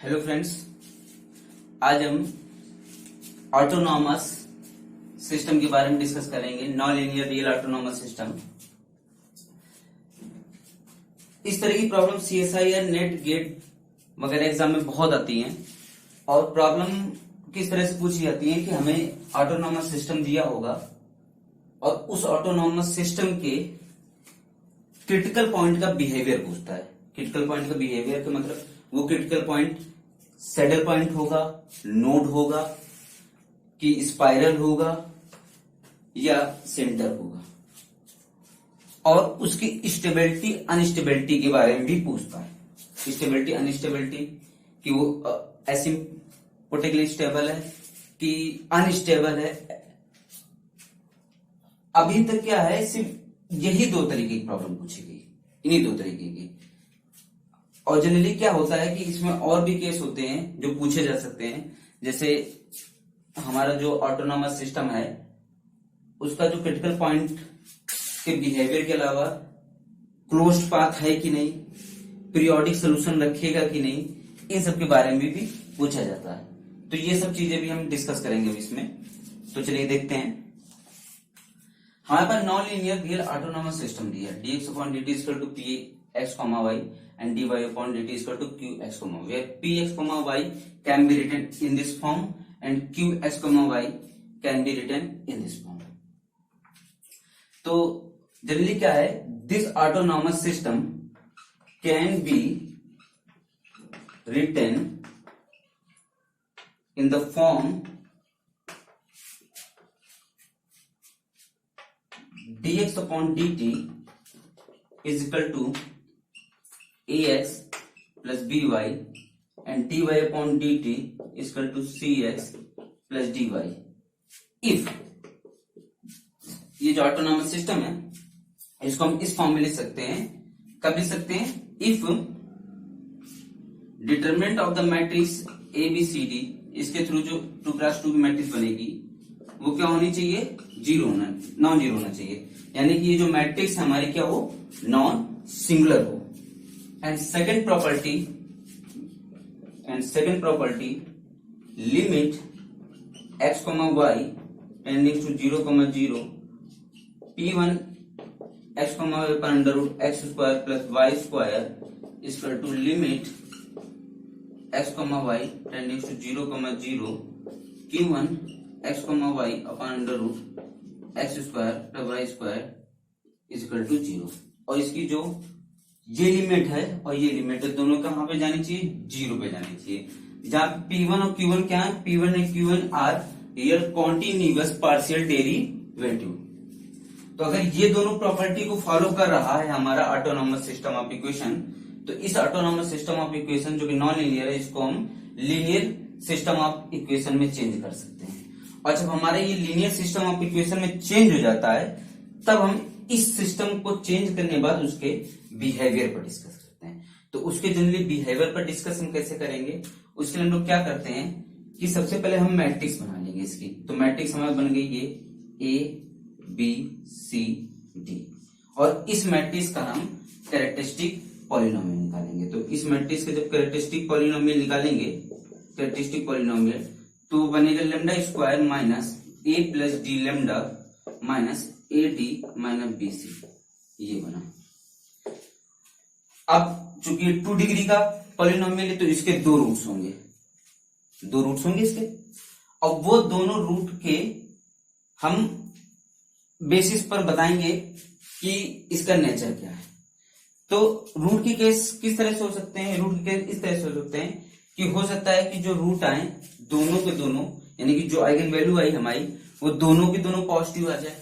Hello friends, आज हम autonomous system के बारे में डिस्कस करेंगे। Non linear real autonomous system. इस तरह की प्रॉब्लम सीएसआई या नेट गेट वगैरह एग्जाम में बहुत आती हैं और प्रॉब्लम किस तरह से पूछी जाती है कि हमें ऑटोनॉमस सिस्टम दिया होगा और उस ऑटोनॉमस सिस्टम के क्रिटिकल पॉइंट का बिहेवियर पूछता है। क्रिटिकल पॉइंट का बिहेवियर का मतलब वो क्रिटिकल पॉइंट सैडल पॉइंट होगा, नोड होगा कि स्पाइरल होगा या सेंटर होगा, और उसकी स्टेबिलिटी अनस्टेबिलिटी के बारे में भी पूछता है। स्टेबिलिटी अनस्टेबिलिटी कि वो एसिम्प्टोटिकली स्टेबल है कि अनस्टेबल है। अभी तक क्या है, सिर्फ यही दो तरीके की प्रॉब्लम पूछी गई, इन्हीं दो तरीके की। और जनरली क्या होता है कि इसमें और भी केस होते हैं जो पूछे जा सकते हैं। जैसे हमारा जो ऑटोनॉमस सिस्टम है उसका जो क्रिटिकल पॉइंट के बिहेवियर के अलावा क्लोज्ड पाथ है कि नहीं, पीरियोडिक सोल्यूशन रखेगा कि नहीं, इन सब के बारे में भी पूछा जाता है। तो ये सब चीजें भी हम डिस्कस करेंगे इसमें। तो चलिए देखते हैं। हमारे पास non linear real autonomous system दिया है। dx upon dt is equal to px, y and dy upon dt is equal to qx, where px, y can be written in this form and qx, y can be written in this form. तो generally क्या है, this autonomous system can be written in the form dx upon dt is equal to ax plus by and dy upon dt is equal to cx plus dy। if ये जो autonomous system है इसको हम इस form में लिख सकते हैं। कब लिख सकते हैं? If determinant of the matrix A B C D, इसके थ्रू जो 2x2 की मैट्रिक्स बनेगी वो क्या होनी चाहिए? नॉन जीरो होना चाहिए। यानी कि ये जो मैट्रिक्स हमारी क्या हो, नॉन सिंगुलर हो। And second property limit x, y tending to 0, 0 p1 x, y पर under root x square plus y square equal to limit x, y tending to 0, 0 q1 x, y upon under root x square plus y square equal to 0। और इसकी जो ये limit है और ये limit है दोनों कहां पे जानी चाहिए? 0 पे जानी चाहिए। जहां P1 और Q1 क्या है? P1 और Q1 are real continuous partial derivative. तो अगर ये दोनों प्रॉपर्टी को फॉलो कर रहा है हमारा ऑटोनॉमस सिस्टम ऑफ इक्वेशन, तो इस ऑटोनॉमस सिस्टम ऑफ इक्वेशन जो कि नॉन लीनियर है इसको हम लीनियर सिस्टम ऑफ इक्वेशन में चेंज कर सकते हैं। और जब हमारा ये लीनियर सिस्टम ऑफ इक्वेशन में चेंज हो जाता है तब हम इस सिस्टम को चेंज करने के बाद उसके बिहेवियर पर डिस्कस करते हैं। तो उसके जनरली बिहेवियर पर डिस्कस हम कैसे करेंगे? उसके लिए हम लोग क्या करते हैं कि सबसे पहले हम मैट्रिक्स बना लेंगे इसकी। तो मैट्रिक्स हमारा बन गई ये ए बी सी डी, और इस मैट्रिक्स का हम कैरेक्टरिस्टिक पॉलिनोमियल निकालेंगे। तो इस मैट्रिक्स के जब कैरेक्टरिस्टिक पॉलिनोमियल निकालेंगे, कैरेक्टरिस्टिक पॉलिनोमियल, तो बनेगा lambda square minus A plus D lambda minus A D minus B C, ये बना। अब चूंकि 2 डिग्री का पॉलिनोमियल है तो इसके दो रूट्स होंगे इसके, और वो दोनों रूट के हम बेसिस पर बताएंगे कि इसका नेचर क्या है। तो रूट की केस किस तरह से हो सकते हैं? रूट की केस इस तरह से हो सकते हैं कि हो सकता है कि जो रूट आए दोनों के दोनों, यानी कि जो आइगन वैल्यू आई हमारी वो दोनों की दोनों पॉजिटिव आ जाए,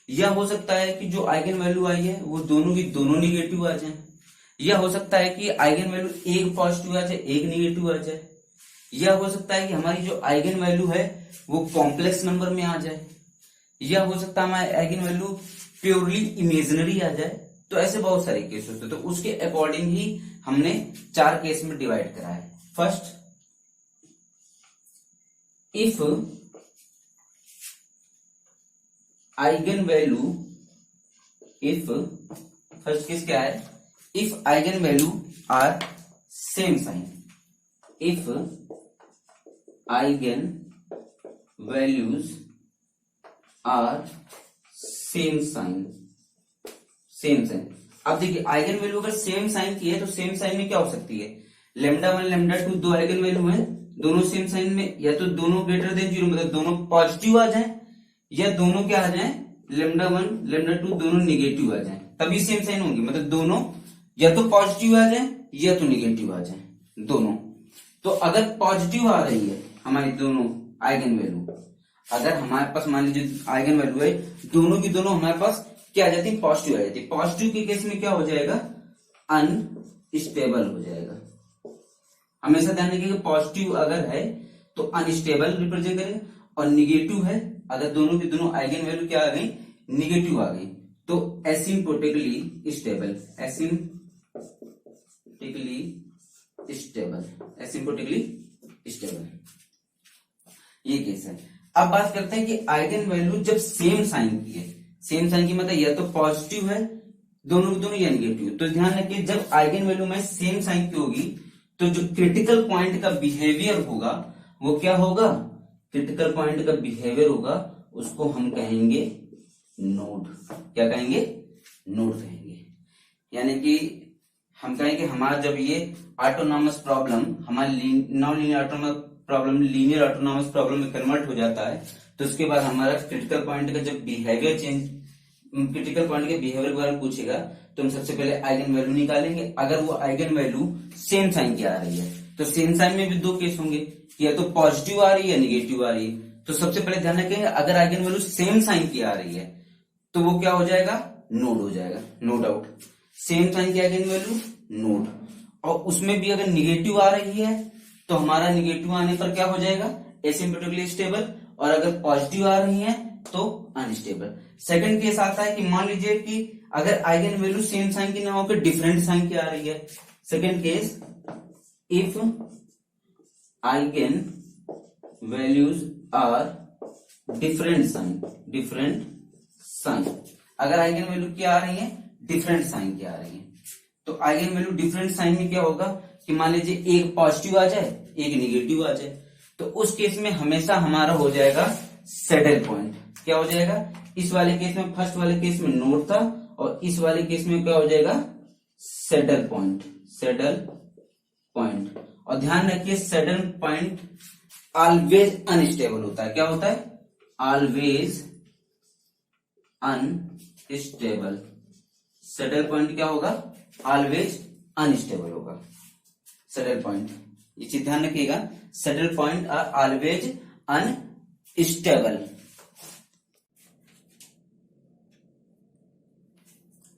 या हो सकता है कि जो आइगन वैल्यू आई है वो दोनों की दोनों निगेटिव आ जाए, या हो सकता है कि आइगन वैल्यू एक पॉजिटिव आ जाए एक निगेटिव आ जाए, या हो सकता है कि हमारी जो आइगन वैल्यू है वो कॉम्प्लेक्स नंबर में आ जाए, या हो सकता है हमारी आइगन वैल्यू प्योरली इमेजिनरी आ जाए। तो ऐसे बहुत सारे केस होते हैं। तो उसके अकॉर्डिंग ही हमने 4 केस में डिवाइड करा है। First, if eigen value, first case क्या है? If eigen value are same sign, if eigen values are same sign. अब देखिए आइगन वैल्यू अगर सेम साइन की है तो सेम साइन में क्या हो सकती है, लेमडा 1 लेमडा 2 दो आइगन वैल्यू है, दोनों सेम साइन में, या तो दोनों ग्रेटर देन 0 मतलब दोनों पॉजिटिव आ जाए, या दोनों क्या आ जाए, लेमडा 1 लेमडा 2 दोनों निगेटिव आ जाए, तभी सेम साइन होंगे। मतलब दोनों या तो पॉजिटिव आ जाए या तो निगेटिव आ जाए, दोनों। तो अगर पॉजिटिव आ रही है हमारी दोनों आइगन वैल्यू, अगर हमारे पास मान लीजिए आइगन वैल्यू है, दोनों की दोनों हमारे पास क्या आ जाती है, पॉजिटिव आ जाती है। पॉजिटिव के केस में क्या हो जाएगा, अनस्टेबल हो जाएगा। हमेशा ध्यान रखिएगा पॉजिटिव अगर है तो अनस्टेबल रिप्रेजेंट करेगा, और निगेटिव है अगर दोनों की दोनों आइगन वैल्यू क्या आ गई, निगेटिव आ गई, तो एसिम्प्टोटिकली स्टेबल, एसिम्प्टोटिकली स्टेबल, ये केस है। अब बात करते हैं कि आइगन वैल्यू जब सेम साइन की है, सेम साइन की मतलब या तो पॉजिटिव है दोनों की दोनों या निगेटिव, तो ध्यान रखिए जब आइगन वैल्यू में सेम साइन की होगी तो जो क्रिटिकल पॉइंट का बिहेवियर होगा वो क्या होगा, क्रिटिकल पॉइंट का बिहेवियर होगा उसको हम कहेंगे नोड। क्या कहेंगे, नोड कहेंगे। यानी कि हम कहेंगे हमारा जब ये ऑटोनॉमस प्रॉब्लम हमारी non linear autonomous problem linear autonomous problem में कन्वर्ट हो जाता है, तो उसके बाद हमारा क्रिटिकल पॉइंट का जब बिहेवियर चेंज, क्रिटिकल पॉइंट के बिहेवियर के बारे में पूछेगा तो हम सबसे पहले आइगन वैल्यू निकालेंगे। अगर वो आइगन वैल्यू सेम साइन की आ रही है तो सेम साइन में भी दो केस होंगे, या तो पॉजिटिव आ रही है या निगेटिव आ रही है। तो सबसे पहले ध्यान रखेंगे अगर आइगन वैल्यू सेम साइन की आ रही है तो वो क्या हो जाएगा, नोड हो जाएगा, नो डाउट। सेम साइन की आइगन वैल्यू नोड, और उसमें भी अगर निगेटिव आ रही है तो हमारा निगेटिव आने पर क्या हो जाएगा, एसिम्प्टोटिकली स्टेबल, और अगर पॉजिटिव आ रही है तो अनस्टेबल। सेकंड केस आता है कि मान लीजिए कि अगर आइगन वैल्यू सेम साइन की ना होकर डिफरेंट साइन की आ रही है। Second case, if eigen values are different sign, अगर आइगन वैल्यू क्या आ रही है, डिफरेंट साइन की आ रही है, तो आइगन वैल्यू डिफरेंट साइन में क्या होगा कि मान लीजिए एक पॉजिटिव आ जाए एक निगेटिव आ जाए, तो उस केस में हमेशा हमारा हो जाएगा सैडल पॉइंट। क्या हो जाएगा, इस वाले केस में, फर्स्ट वाले केस में नोड था, और इस वाले केस में क्या हो जाएगा, सैडल पॉइंट। और ध्यान रखिए सैडल पॉइंट ऑलवेज अनस्टेबल होता है। क्या होता है, ऑलवेज अनस्टेबल। सैडल पॉइंट क्या होगा, ऑलवेज अनस्टेबल होगा। सैडल पॉइंट, ये चीज ध्यान रखिएगा, saddle point are always unstable.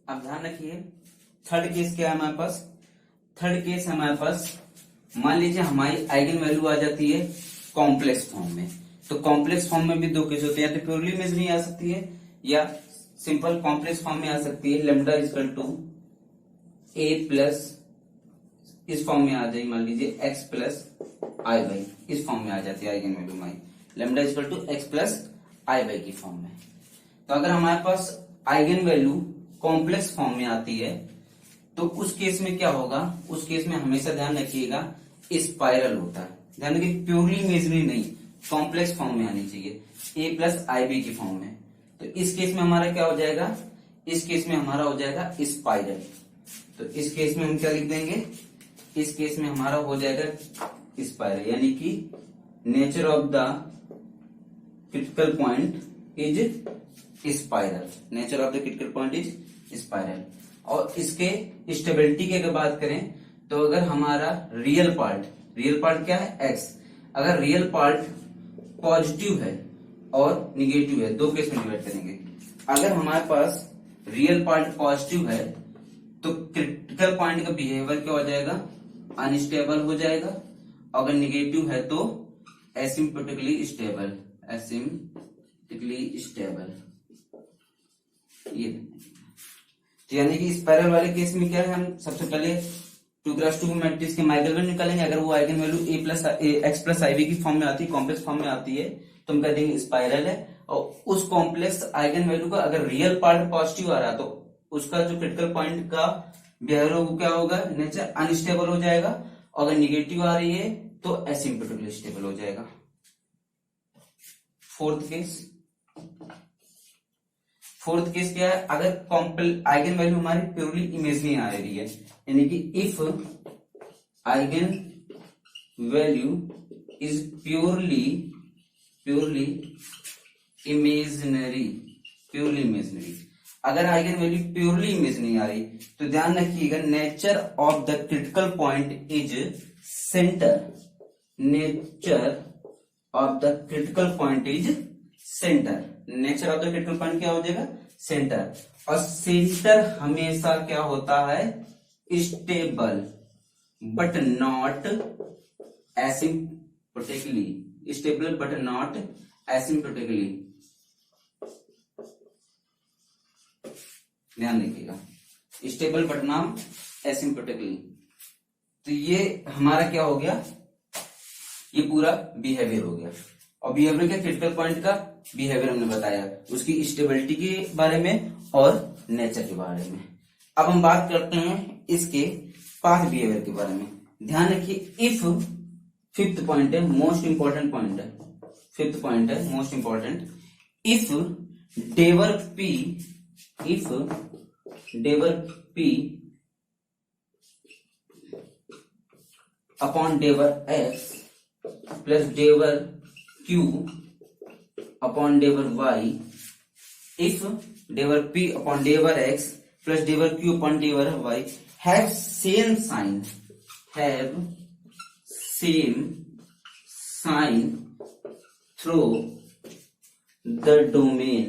अब ध्यान रखिए थर्ड केस क्या है हमारे पास, थर्ड केस है हमारे पास, मान लीजिए हमारी आइगन वैल्यू आ जाती है कॉम्प्लेक्स फॉर्म में। तो कॉम्प्लेक्स फॉर्म में भी दो केस होते हैं, या तो प्योरली इमेजिनरी आ सकती है या सिंपल कॉम्प्लेक्स फॉर्म में आ सकती है। Lambda equal to A plus, इस फॉर्म में आ जाए, मान लीजिए एक्स प्लस आई बाई, इस फॉर्म में आ जाती है आइगन वैल्यू हमारी, lambda equal to x plus i by की फॉर्म में। तो अगर हमारे पास आइगन वैल्यू कॉम्प्लेक्स फॉर्म में आती है तो उस केस में क्या होगा, उस केस में हमेशा ध्यान रखिएगा स्पाइरल होता है। ध्यान रखिए प्योरली इमेजिनरी नहीं, कॉम्प्लेक्स फॉर्म में आनी चाहिए, ए प्लस आई बी की फॉर्म में। तो इस केस में हमारा क्या हो जाएगा, इस केस में हमारा हो जाएगा स्पाइरल। तो इस केस में हम क्या लिख देंगे, इस केस में हमारा हो जाएगा स्पाइरल, यानी कि nature of the critical point is spiral, nature of the critical point is spiral. और इसके स्टेबिलिटी की अगर बात करें तो अगर हमारा रियल पार्ट क्या है, एक्स, अगर रियल पार्ट पॉजिटिव है और निगेटिव है, दो केस में डिवाइड करेंगे। अगर हमारे पास रियल पार्ट पॉजिटिव है तो क्रिटिकल पॉइंट का बिहेवियर क्या हो जाएगा, अनस्टेबल हो जाएगा। अगर निगेटिव है तो एसिम्प्टोटिकली स्टेबल, ये। तो यानी कि स्पाइरल वाले केस में क्या है, हम सबसे पहले 2x2 मैट्रिक्स के माइगन वैल्यू निकालेंगे। अगर वो आइगन वैल्यू ए प्लस एक्स प्लस आई की फॉर्म में आती है, कॉम्प्लेक्स फॉर्म में आती है, तो हम कह देंगे स्पाइरल है। और उस कॉम्प्लेक्स आइगन वैल्यू का अगर रियल पार्ट पॉजिटिव आ रहा तो उसका जो क्रिटिकल पॉइंट का बिहेवियर वो क्या होगा, नेचर अनस्टेबल हो जाएगा। और अगर निगेटिव आ रही है तो एसिम्प्टोटिकली स्टेबल हो जाएगा। फोर्थ केस क्या है, अगर आइगन वैल्यू हमारी प्योरली इमेजिनरी आ रही है, यानी कि if eigen value is purely imaginary, अगर आइगन वैल्यू प्योरली इमेजिनरी आ रही तो ध्यान रखिएगा, nature of the critical point is centre, nature of the critical point is centre, nature of the critical point क्या हो जाएगा, सेंटर। और सेंटर हमेशा क्या होता है, stable but not एसिम्प्टोटिकली, stable but not एसिम्प्टोटिकली, ध्यान रखिएगा, स्टेबल बट नॉट एसिम्प्टोटिकली। तो ये हमारा क्या हो गया, ये पूरा बिहेवियर हो गया। और बिहेवियर क्या, क्रिटिकल पॉइंट का बिहेवियर हमने बताया, उसकी स्टेबिलिटी के बारे में और नेचर के बारे में। अब हम बात करते हैं इसके पाथ बिहेवियर के बारे में। ध्यान रखिए, इफ फिफ्थ पॉइंट है, मोस्ट इंपॉर्टेंट पॉइंट है, फिफ्थ पॉइंट है most important, if del P upon del X plus del Q upon del Y, if del P upon del X plus del Q upon del Y have same sign through the domain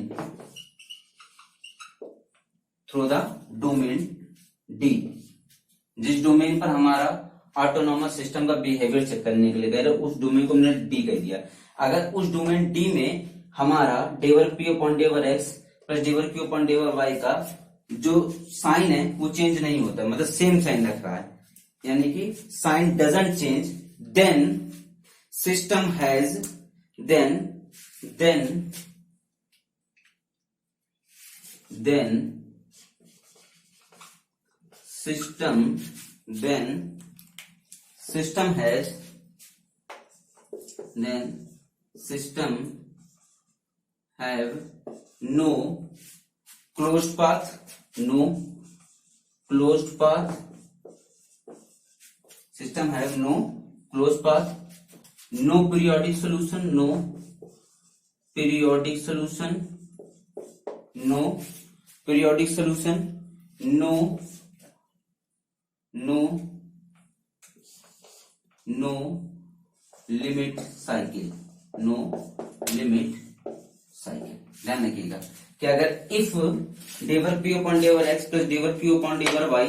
D, जिस domain पर हमारा autonomous system का behaviour check करने के लिए कह रहे, उस डोमेन को हमने डी कह दिया। अगर उस डोमेन डी में हमारा del P upon del X plus del Q upon del Y का जो साइन है वो चेंज नहीं होता, मतलब सेम साइन रख रहा है, यानी कि sign doesn't change, then system has system have no closed path, system have no closed path, no periodic solution, no periodic solution, no limit cycle, ध्यान रखिएगा कि अगर if del P upon del X plus del Q upon del Y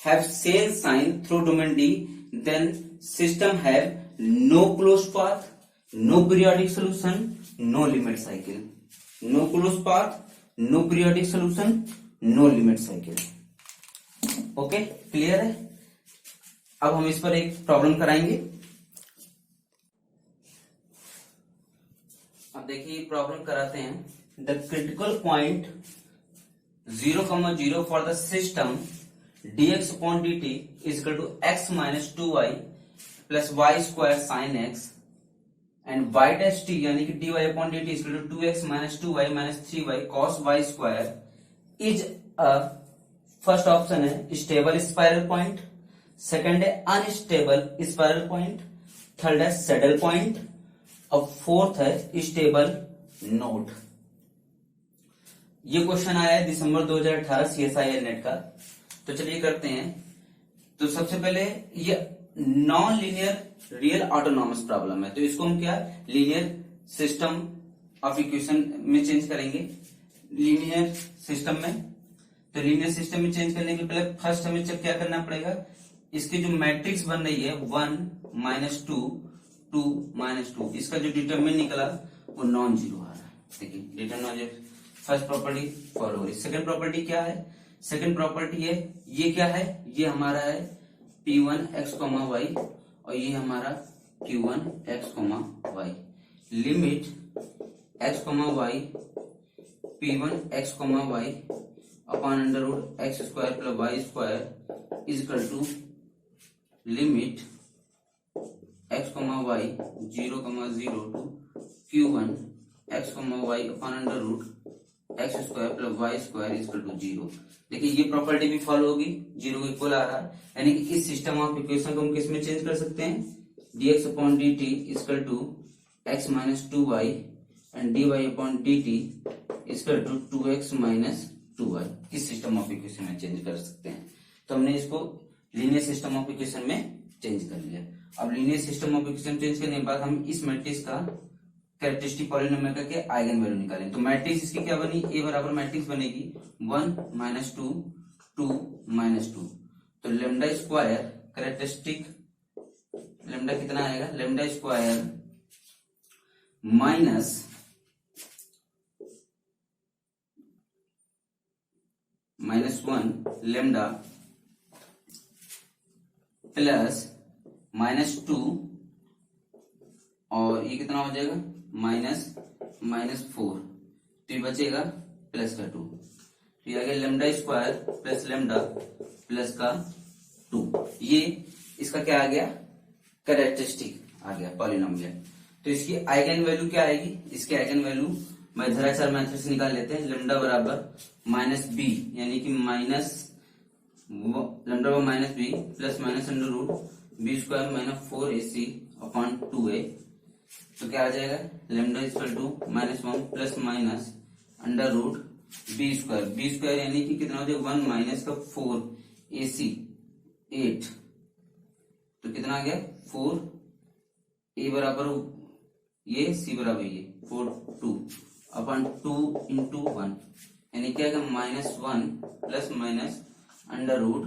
have same sign through domain D, then system have no close path, no periodic solution, no limit cycle, no close path, no periodic solution, no limit cycle. Okay, clear है। अब हम इस पर एक problem कराएंगे। अब देखिए problem कराते हैं। The critical point 0,0 for the system dx upon dt is equal to x minus 2y plus y square sin x and y dash t यानी कि dy upon dt is equal to 2x minus 2y minus 3y cos y square is a, first option है stable spiral point, second है unstable spiral point, third है saddle point और fourth है stable node. ये question आया है दिसंबर 2018 CSIR net का। तो चलिए करते हैं। तो सबसे पहले ये non linear real autonomous problem है, तो इसको हम क्या लीनियर सिस्टम ऑफ इक्वेशन में चेंज करेंगे। लीनियर सिस्टम में, तो लीनियर सिस्टम में चेंज करने के पहले फर्स्ट हमें क्या करना पड़ेगा, इसकी जो मैट्रिक्स बन रही है 1 - 2 2 - 2, इसका जो डिटरमिनेंट निकला वो नॉन जीरो आ रहा है। देखिए डिटरमिनेंट, फर्स्ट प्रॉपर्टी फॉलो हो रही। सेकंड प्रॉपर्टी क्या है, सेकंड प्रॉपर्टी है ये क्या है, ये हमारा है P1 x, y और ये हमारा Q1 x, y। Limit x, y P1 x, y upon under root x square plus y square is equal to limit x comma y 0,0 to Q1 x comma y upon under root x square plus y square equal to 0। देखिए ये property भी follow होगी, 0 को equal आ रहा है, यानी कि इस सिस्टम ऑफ इक्वेशन को हम किस में चेंज कर सकते हैं, dx upon dt equal to x minus 2y and dy upon dt equal to 2x minus 2y। इस सिस्टम ऑफ इक्वेशन में चेंज कर सकते हैं। तो हमने इसको लीनियर सिस्टम ऑफ इक्वेशन में चेंज कर लिया। अब linear system of equation change करने के बाद हम इस मैट्रिक्स का कैरेक्टरिस्टिक पॉलिनोमियल के आइगन वैल्यू निकालें। तो मैट्रिक्स इसकी क्या बनी, ए बराबर मैट्रिक्स बनेगी 1 माइनस 2 2 माइनस 2। तो लेमडा स्क्वायर कैरेक्टरिस्टिक लेमडा कितना आएगा, lambda square minus -1 lambda plus -2 और ये कितना हो जाएगा -4, तो ये बचेगा प्लस का 2। तो ये आ गया lambda square plus lambda plus का 2। ये इसका क्या आ गया, कैरेक्टरिस्टिक आ गया पॉलिनोमियल। तो इसकी आइगन वैल्यू क्या आएगी, इसके आइगन वैल्यू मैथराचार मेथड से निकाल लेते हैं। लेमडा बराबर -b यानी कि लेमडा बराबर -b plus minus under root b square minus 4ac upon 2a। तो क्या आ जाएगा, lambda equal to -1 plus minus under root b square यानी कि कितना हो जाएगा 1 माइनस का 4ac 8। तो कितना आ गया 4 a बराबर ये c बराबर ये 4 2 अपॉन 2 इंटू 1 यानी क्या है -1 plus minus under root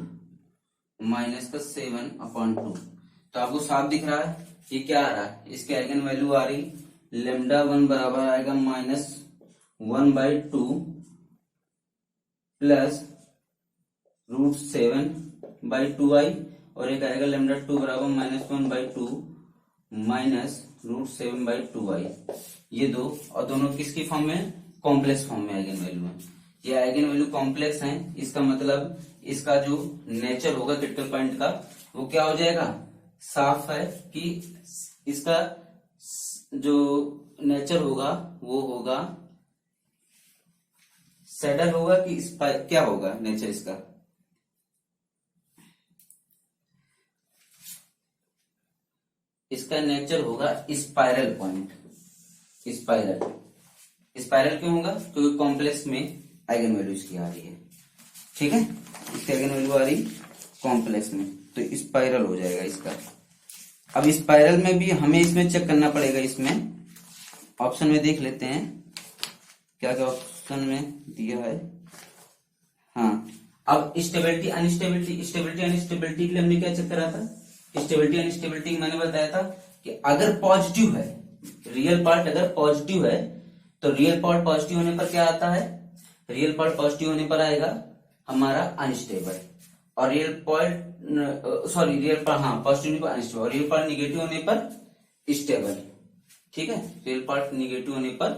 minus का 7 अपॉन 2। तो आपको साफ दिख रहा है ये क्या आ रहा है, इसके आइगन वैल्यू आ रही लेमडा 1 बराबर आएगा -1/2 प्लस √7/2i और एक आएगा लेमडा 2 बराबर -1/2 माइनस √7/2i। ये दो और दोनों किसकी फॉर्म में, कॉम्प्लेक्स फॉर्म में आइगन वैल्यू है। ये आइगन वैल्यू कॉम्प्लेक्स है, इसका मतलब इसका जो नेचर होगा क्रिटिकल पॉइंट का वो क्या हो जाएगा, साफ है कि इसका जो नेचर होगा वो होगा सैडल होगा कि क्या होगा नेचर इसका, इसका नेचर होगा स्पाइरल पॉइंट। स्पाइरल क्यों होगा, क्योंकि कॉम्प्लेक्स में आइगन वैल्यू इसकी आ रही है। ठीक है, इसकी आइगन वैल्यू आ रही कॉम्प्लेक्स में, तो स्पाइरल हो जाएगा इसका। अब स्पाइरल में भी हमें इसमें चेक करना पड़ेगा, इसमें ऑप्शन में देख लेते हैं क्या क्या ऑप्शन में दिया है। हाँ, अब स्टेबिलिटी अनस्टेबिलिटी के लिए हमने क्या चेक करा था, स्टेबिलिटी अनस्टेबिलिटी मैंने बताया था कि अगर पॉजिटिव है, रियल पार्ट अगर पॉजिटिव है तो रियल पार्ट पॉजिटिव होने पर क्या आता है, रियल पार्ट पॉजिटिव होने पर आएगा हमारा अनस्टेबल, और रियल पार्ट पॉजिटिव अनस्टेबल, और रियल पार्ट निगेटिव होने पर स्टेबल। ठीक है, रियल पार्ट निगेटिव होने पर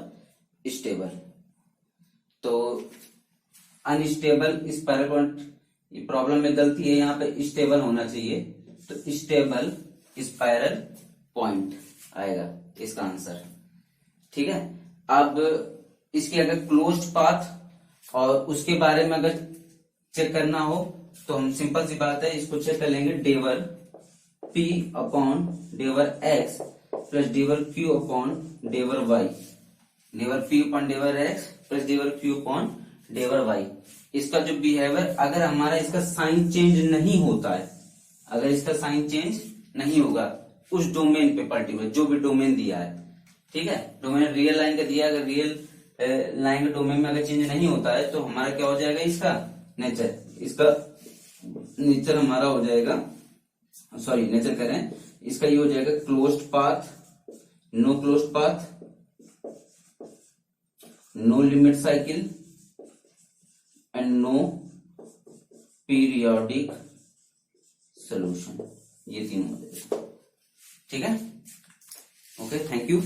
स्टेबल। तो अनस्टेबल स्पाइरल पॉइंट प्रॉब्लम में गलती है, यहाँ पे स्टेबल होना चाहिए, तो स्टेबल स्पाइरल पॉइंट आएगा इसका आंसर। ठीक है, अब इसके अगर क्लोज्ड पाथ और उसके बारे में अगर चेक करना हो तो हम सिंपल सी बात है, इसको चेक कर लेंगे del P upon del x plus del Q upon del y, del P upon del x plus del Q upon del y। इसका जो बिहेवियर अगर हमारा इसका साइन चेंज नहीं होता है, अगर इसका साइन चेंज नहीं होगा उस डोमेन पे पर्टिकुलर जो भी डोमेन दिया है, ठीक है, डोमेन रियल लाइन का दिया, अगर रियल लाइन के डोमेन में अगर चेंज नहीं होता है तो हमारा क्या हो जाएगा, इसका नेचर हमारा हो जाएगा, सॉरी नेचर करें, इसका ये हो जाएगा closed path, no closed path, no limit cycle and no periodic solution. ये तीनों हो जाएगा। ठीक है, ओके, थैंक यू।